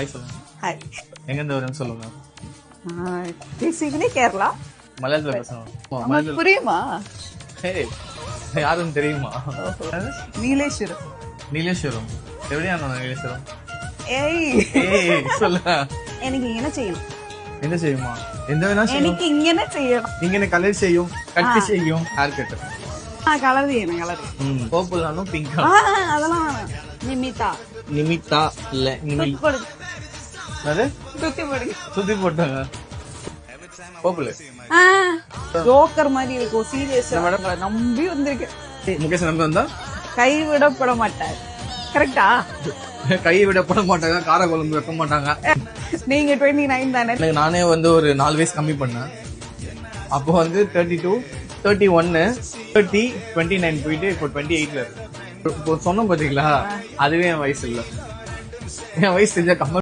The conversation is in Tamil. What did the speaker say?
ஹாய் சொல்லுங்க. ஹாய். எங்கேருந்து வரேன்னு சொல்லுங்க. பேசிக்கனே கேரளா. மலையாளத்தில் பேசணும். உங்களுக்கு புரியுமா? யாருன்னு தெரியுமா? நீலேஸ்வரம். நீலேஸ்வரம். எப்படியா நீலேஸ்வரம்? ஏய் சொல்லுங்க. எனக்கு என்ன செய்யணும்? என்ன செய்யுமா? எந்த வேணா செய்யும். எனக்கு இങ്ങനെ செய்யணும். இங்கே கலர் செய்யும், கட்டு செய்யும், ஹேர் கட். கலர் செய்யணும், கலர். பர்பிள் ஆனும் பிங்க். அதெல்லாம் வேணாம். நிமிதா. நிமிதா இல்ல நிமி. அது சுத்தி போடு. சுத்தி போட்டாங்க. பர்பிள். ஜோக்கர் மாதிரி இருக்கும். சீரியஸ் நம்பி வந்திருக்கேன். முகேஷ் நம்பி வந்தா கைவிடப்பட மாட்டார். கரெக்டா? கை விடப்பட மாட்டாங்க, கார குழம்பு வைக்க மாட்டாங்க. நீங்க 29 தானே? எனக்கு நானே ஒரு 4 வயசு கம்மி பண்ணேன். அப்போ 32, 31, 30, 29 போயிட்டு இப்போ 28ல இருக்கு. இப்போ சொன்னோம் பாத்தீங்களா, அதுவே என் வயசு இல்ல. என் வயசு தெரிஞ்சா கம்மி